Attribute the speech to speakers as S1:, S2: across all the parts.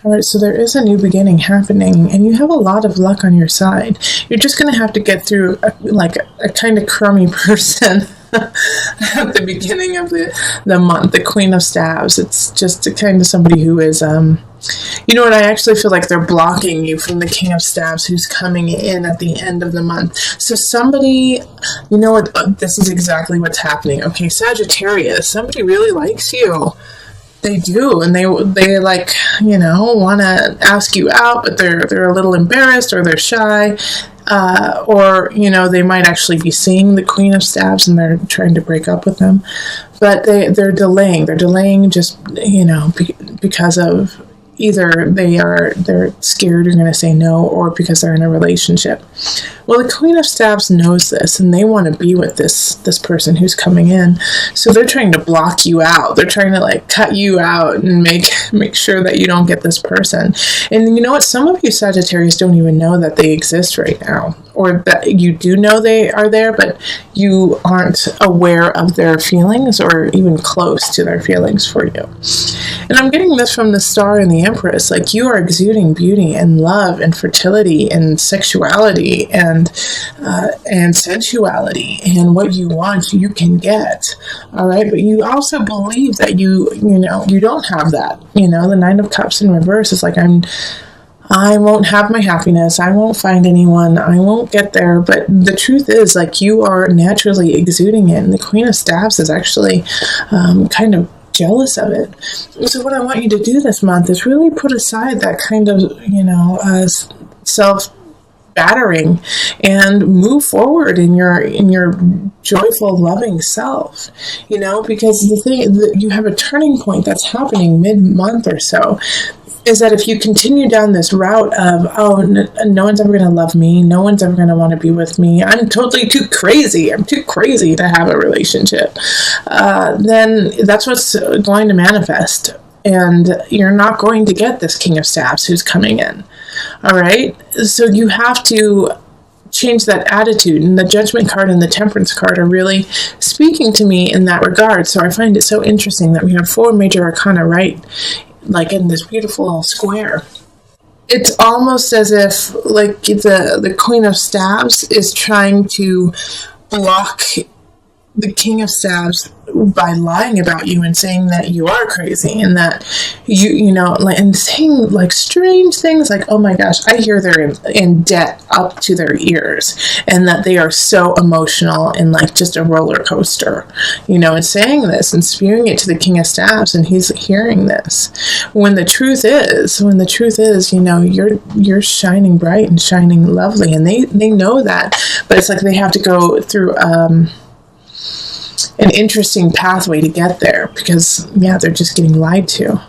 S1: All right, so there is a new beginning happening, and you have a lot of luck on your side. You're just going to have to get through a kind of crummy person at the beginning of the month, the Queen of Staves. It's just a kind of somebody who is, you know what, I actually feel like they're blocking you from the King of Staves who's coming in at the end of the month. So somebody, you know what, this is exactly what's happening. Okay, Sagittarius, somebody really likes you. They do, and they like, you know, want to ask you out, but they're a little embarrassed, or they're shy, or, you know, they might actually be seeing the Queen of Staves and they're trying to break up with them, but they're delaying. They're delaying just, you know, because of either they're scared you're going to say no, or because they're in a relationship. Well, the Queen of Staves knows this, and they want to be with this person who's coming in. So they're trying to block you out. They're trying to like cut you out and make sure that you don't get this person. And you know what? Some of you Sagittarius don't even know that they exist right now, or that you do know they are there, but you aren't aware of their feelings or even close to their feelings for you. And I'm getting this from the Star and the Empress. Like, you are exuding beauty and love and fertility and sexuality and sensuality, and what you want you can get. All right, but you also believe that you don't have that. You know, the Nine of Cups in reverse is like, I won't have my happiness. I won't find anyone. I won't get there. But the truth is, like, you are naturally exuding it. And the Queen of Staves is actually kind of jealous of it. So what I want you to do this month is really put aside that kind of, you know, self-battering and move forward in your joyful, loving self, you know, because the thing that you have a turning point that's happening mid-month or so, is that if you continue down this route of, no one's ever going to love me, no one's ever going to want to be with me, I'm totally too crazy, I'm too crazy to have a relationship, then that's what's going to manifest. And you're not going to get this King of Staves who's coming in. All right? So you have to change that attitude, and the Judgment card and the Temperance card are really speaking to me in that regard. So I find it so interesting that we have 4 major arcana right, like in this beautiful square. It's almost as if like the Queen of Staves is trying to block the King of Staves by lying about you and saying that you are crazy, and that you know, like, and saying like strange things like, oh my gosh, I hear they're in debt up to their ears, and that they are so emotional and like just a roller coaster, you know, and saying this and spewing it to the King of Staves, and he's hearing this, when the truth is, you know, you're shining bright and shining lovely, and they know that, but it's like they have to go through an interesting pathway to get there, because they're just getting lied to.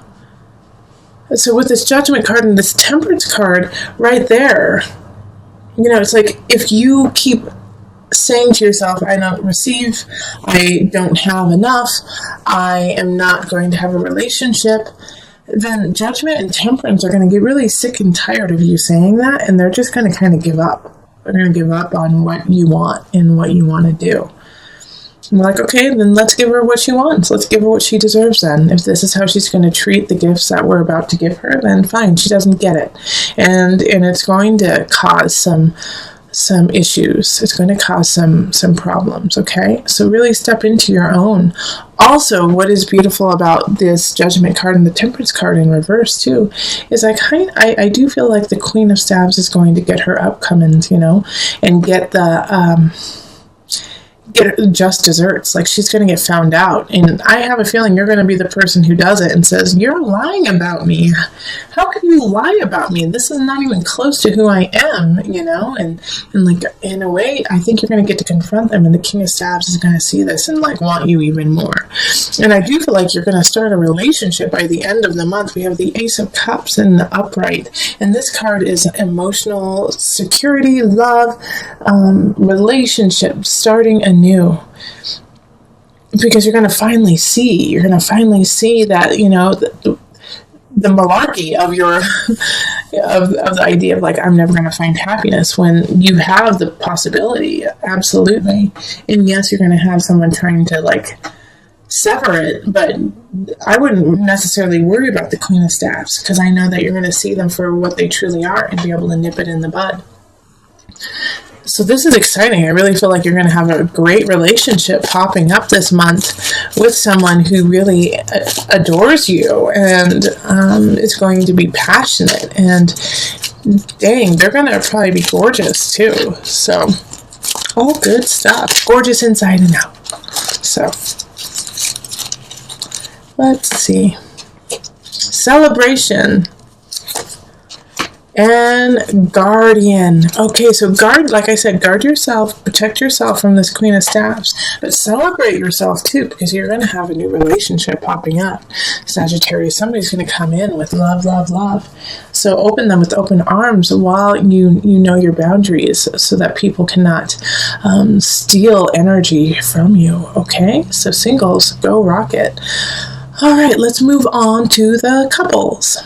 S1: So with this Judgment card and this Temperance card right there, you know, it's like if you keep saying to yourself, I don't receive, I don't have enough, I am not going to have a relationship, then Judgment and Temperance are going to get really sick and tired of you saying that, and they're just going to kind of give up. They're going to give up on what you want and what you want to do. I'm like, okay, then let's give her what she wants. Let's give her what she deserves then. If this is how she's going to treat the gifts that we're about to give her, then fine, she doesn't get it. And it's going to cause some issues. It's going to cause some problems, okay? So really step into your own. Also, what is beautiful about this Judgment card and the Temperance card in reverse too, is I do feel like the Queen of Staves is going to get her upcomings, you know, and get just desserts. Like, she's going to get found out, and I have a feeling you're going to be the person who does it and says, you're lying about me. How can you lie about me? This is not even close to who I am, you know, and like, in a way, I think you're going to get to confront them, and the King of Staves is going to see this and like want you even more. And I do feel like you're going to start a relationship by the end of the month. We have the Ace of Cups in the upright, and this card is emotional security, love, relationship, starting anew. Because you're going to finally see that, you know, the malarkey of your of the idea of like, I'm never going to find happiness, when you have the possibility, absolutely. And yes, you're going to have someone trying to like sever it, but I wouldn't necessarily worry about the Queen of Staffs, because I know that you're going to see them for what they truly are and be able to nip it in the bud. So this is exciting. I really feel like you're going to have a great relationship popping up this month with someone who really adores you and is going to be passionate. And dang, they're going to probably be gorgeous too. So all good stuff. Gorgeous inside and out. So let's see. Celebration. And guardian. Okay, so like I said, guard yourself, protect yourself from this Queen of Staffs, but celebrate yourself too, because you're going to have a new relationship popping up. Sagittarius, somebody's going to come in with love, love, love. So open them with open arms while you know your boundaries, so that people cannot steal energy from you. Okay, so singles, go rocket. All right, let's move on to the couples.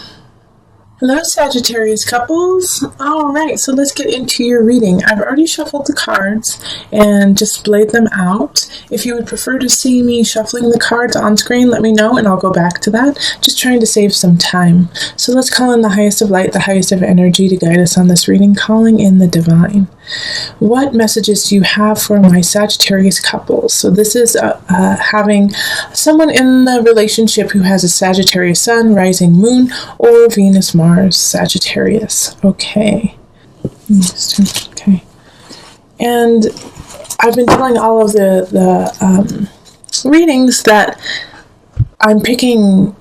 S1: Hello, Sagittarius couples. All right, so let's get into your reading. I've already shuffled the cards and displayed them out. If you would prefer to see me shuffling the cards on screen, let me know and I'll go back to that. Just trying to save some time. So let's call in the highest of light, the highest of energy to guide us on this reading, calling in the divine. What messages do you have for my Sagittarius couples? So this is having someone in the relationship who has a Sagittarius sun, rising moon, or Venus, Mars, Sagittarius. Okay. Okay. And I've been doing all of the readings that I'm picking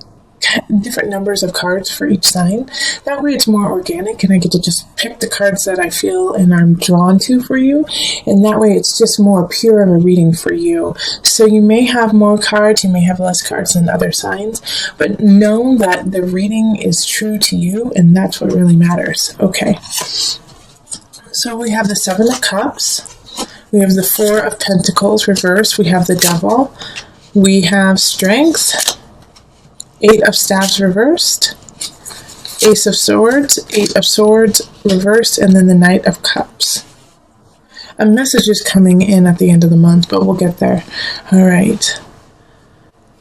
S1: different numbers of cards for each sign. That way it's more organic and I get to just pick the cards that I feel and I'm drawn to for you, and that way it's just more pure of a reading for you. So you may have more cards, you may have less cards than other signs, but know that the reading is true to you, and that's what really matters. Okay, so we have the Seven of Cups, we have the Four of Pentacles reversed, we have the Devil, we have Strength, Eight of Staffs reversed, Ace of Swords, Eight of Swords reversed, and then the Knight of Cups. A message is coming in at the end of the month, but we'll get there. All right.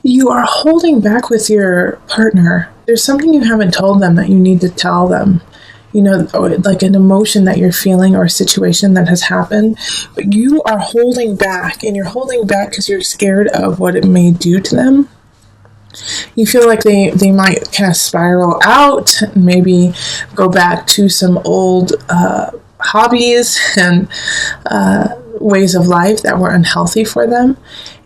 S1: You are holding back with your partner. There's something you haven't told them that you need to tell them. You know, like an emotion that you're feeling or a situation that has happened, but you are holding back, and you're holding back because you're scared of what it may do to them. You feel like they might kind of spiral out, maybe go back to some old hobbies and ways of life that were unhealthy for them.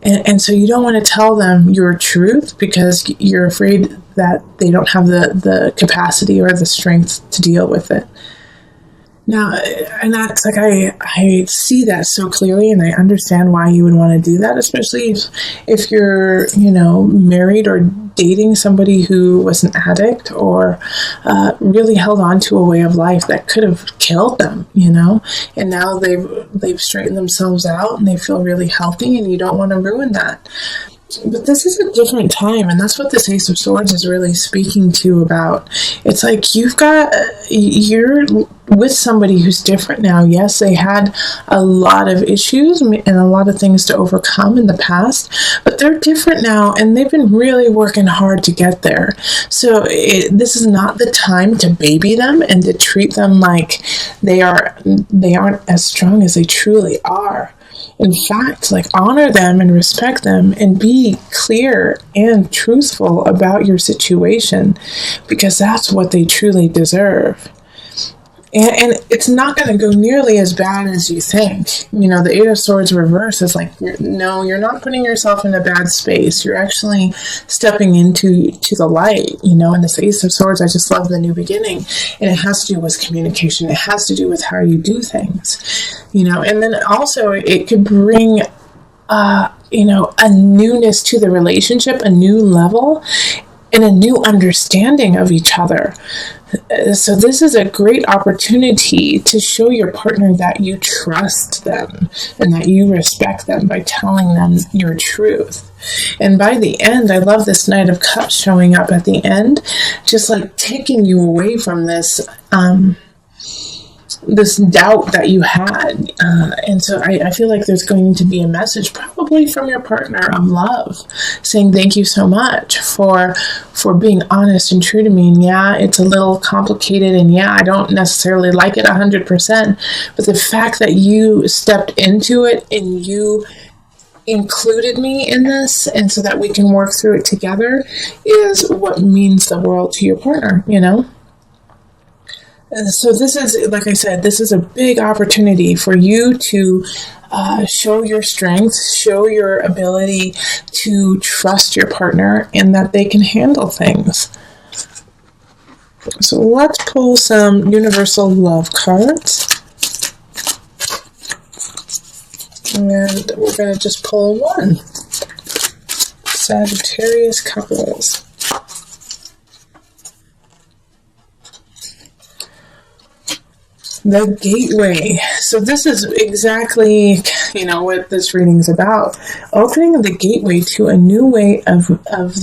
S1: And so you don't want to tell them your truth because you're afraid that they don't have the capacity or the strength to deal with it. Now, and that's like, I see that so clearly, and I understand why you would want to do that, especially if you're, married or dating somebody who was an addict or really held on to a way of life that could have killed them, and now they've straightened themselves out and they feel really healthy, and you don't want to ruin that. But this is a different time, and that's what this Ace of Swords is really speaking to about. It's like you're with somebody who's different now. Yes, they had a lot of issues and a lot of things to overcome in the past, but they're different now, and they've been really working hard to get there. So this is not the time to baby them and to treat them like they aren't as strong as they truly are. In fact, honor them and respect them and be clear and truthful about your situation, because that's what they truly deserve. And it's not going to go nearly as bad as you think. The Eight of Swords reverse is no, you're not putting yourself in a bad space. You're actually stepping into the light, and this Ace of Swords, I just love the new beginning. And it has to do with communication. It has to do with how you do things, and then also it could bring, a newness to the relationship, a new level, and a new understanding of each other. So this is a great opportunity to show your partner that you trust them and that you respect them by telling them your truth. And by the end, I love this Knight of Cups showing up at the end, just taking you away from this this doubt that you had. And so I feel like there's going to be a message probably from your partner of love saying thank you so much for being honest and true to me. And yeah, it's a little complicated, and yeah, I don't necessarily like it 100%, but the fact that you stepped into it and you included me in this, and so that we can work through it together, is what means the world to your partner, you know? And so this is, like I said, this is a big opportunity for you to show your strength, show your ability to trust your partner and that they can handle things. So let's pull some universal love cards. And we're going to just pull one. Sagittarius couples. The gateway. So this is exactly, what this reading is about. Opening the gateway to a new way of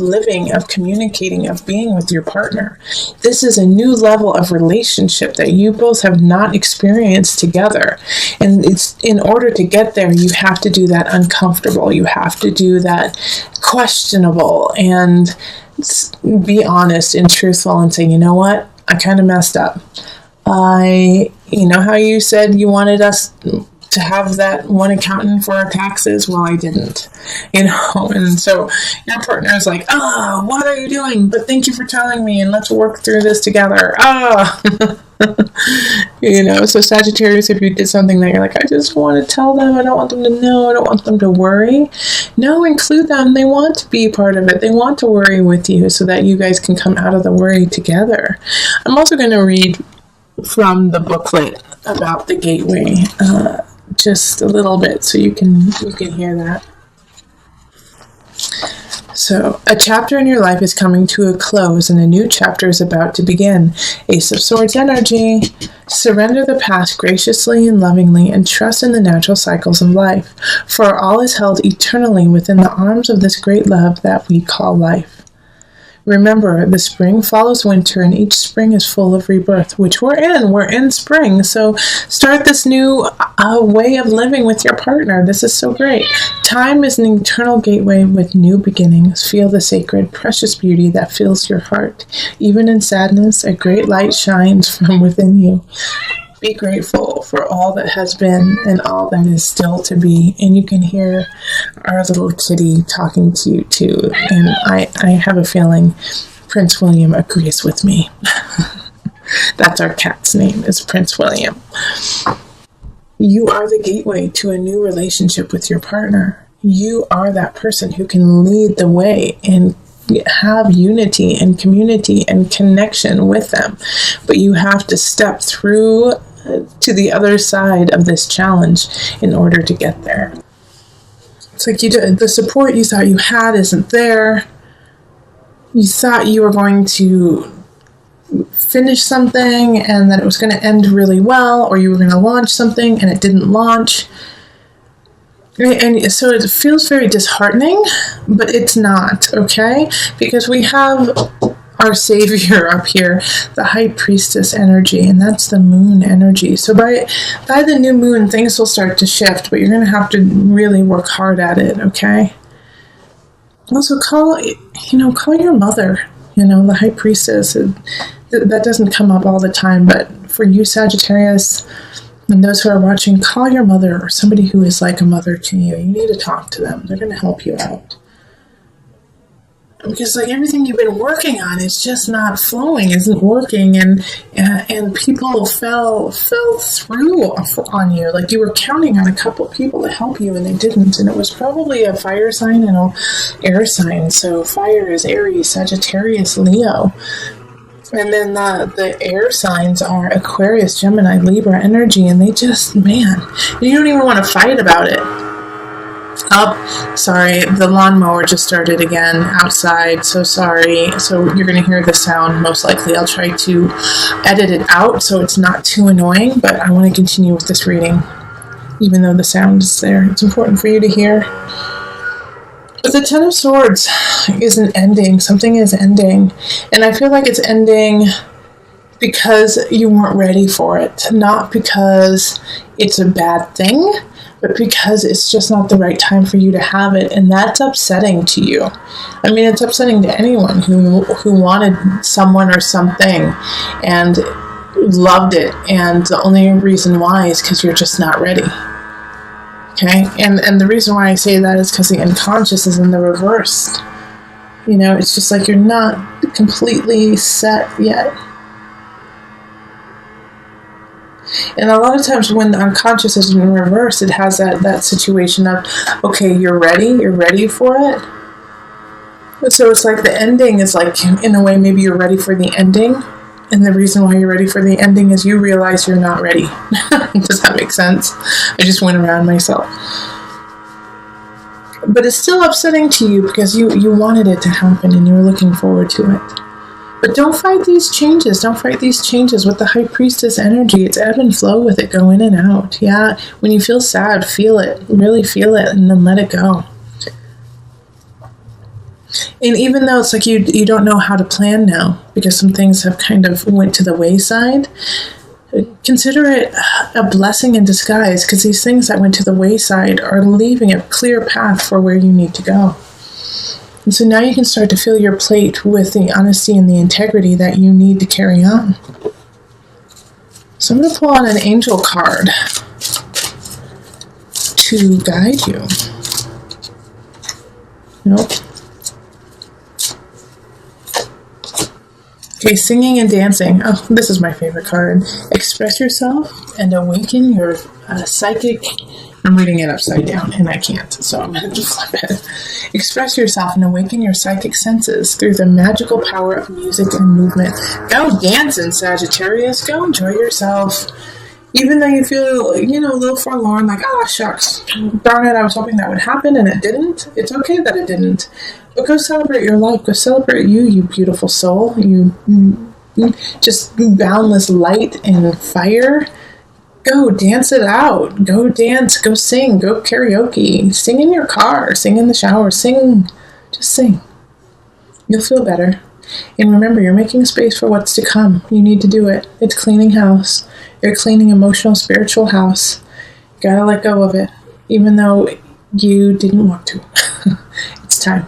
S1: living, of communicating, of being with your partner. This is a new level of relationship that you both have not experienced together. And it's in order to get there, you have to do that uncomfortable. You have to do that questionable and be honest and truthful and say, you know what? I kind of messed up. You know how you said you wanted us to have that one accountant for our taxes? Well, I didn't, and so your partner is like, what are you doing? But thank you for telling me, and let's work through this together. So Sagittarius, if you did something that you're like, I just want to tell them, I don't want them to know, I don't want them to worry. No, include them. They want to be part of it. They want to worry with you so that you guys can come out of the worry together. I'm also going to read from the booklet about the gateway, just a little bit, so you can hear that. So, a chapter in your life is coming to a close, and a new chapter is about to begin. Ace of Swords energy. Surrender the past graciously and lovingly, and trust in the natural cycles of life, for all is held eternally within the arms of this great love that we call life. Remember, the spring follows winter, and each spring is full of rebirth, which we're in. We're in spring, so start this new way of living with your partner. This is so great. Time is an eternal gateway with new beginnings. Feel the sacred, precious beauty that fills your heart. Even in sadness, a great light shines from within you. Be grateful for all that has been and all that is still to be. And you can hear our little kitty talking to you too. And I have a feeling Prince William agrees with me. That's our cat's name, is Prince William. You are the gateway to a new relationship with your partner. You are that person who can lead the way and have unity and community and connection with them. But you have to step through to the other side of this challenge in order to get there. It's like the support you thought you had isn't there. You thought you were going to finish something and that it was going to end really well, or you were going to launch something and it didn't launch. And so it feels very disheartening, but it's not, okay? Because we have our savior up here, the high priestess energy, and that's the moon energy. So by the new moon, things will start to shift, but you're going to have to really work hard at it, okay? Also call your mother, the high priestess. That doesn't come up all the time, but for you, Sagittarius, and those who are watching, call your mother or somebody who is like a mother to you. You need to talk to them. They're going to help you out. Because everything you've been working on is just not flowing, isn't working, and people fell through on you. Like you were counting on a couple of people to help you, and they didn't. And it was probably a fire sign and an air sign. So fire is Aries, Sagittarius, Leo. And then the air signs are Aquarius, Gemini, Libra energy, and they just, man, you don't even want to fight about it. Oh, sorry, the lawnmower just started again outside, so sorry. So you're going to hear the sound, most likely. I'll try to edit it out so it's not too annoying, but I want to continue with this reading, even though the sound is there. It's important for you to hear. But the Ten of Swords is an ending. Something is ending. And I feel like it's ending because you weren't ready for it, not because it's a bad thing, but because it's just not the right time for you to have it, and that's upsetting to you. I mean, it's upsetting to anyone who wanted someone or something and loved it, and the only reason why is because you're just not ready. Okay? And the reason why I say that is because the unconscious is in the reverse. You know, it's just like you're not completely set yet. And a lot of times when the unconscious is in reverse, it has that situation of, okay, you're ready for it. So it's like the ending is like, in a way, maybe you're ready for the ending. And the reason why you're ready for the ending is you realize you're not ready. Does that make sense? I just went around myself. But it's still upsetting to you because you wanted it to happen and you were looking forward to it. But don't fight these changes. Don't fight these changes with the High Priestess energy. It's ebb and flow with it. Go in and out. Yeah, when you feel sad, feel it. Really feel it and then let it go. And even though it's like you don't know how to plan now because some things have kind of went to the wayside, consider it a blessing in disguise, because these things that went to the wayside are leaving a clear path for where you need to go. And so now you can start to fill your plate with the honesty and the integrity that you need to carry on. So I'm going to pull out an angel card to guide you. Nope. Okay, singing and dancing. Oh, this is my favorite card. Express yourself and awaken your psychic... I'm reading it upside down, and I can't, so I'm going to just flip it. Express yourself and awaken your psychic senses through the magical power of music and movement. Go dancing, Sagittarius. Go enjoy yourself. Even though you feel, a little forlorn, like, oh, shucks, darn it, I was hoping that would happen, and it didn't. It's okay that it didn't. But go celebrate your life. Go celebrate you beautiful soul. You just boundless light and fire. Go dance it out. Go dance. Go sing. Go karaoke. Sing in your car. Sing in the shower. Sing. Just sing. You'll feel better. And remember, you're making space for what's to come. You need to do it. It's cleaning house. You're cleaning emotional, spiritual house. You gotta let go of it, even though you didn't want to. It's time.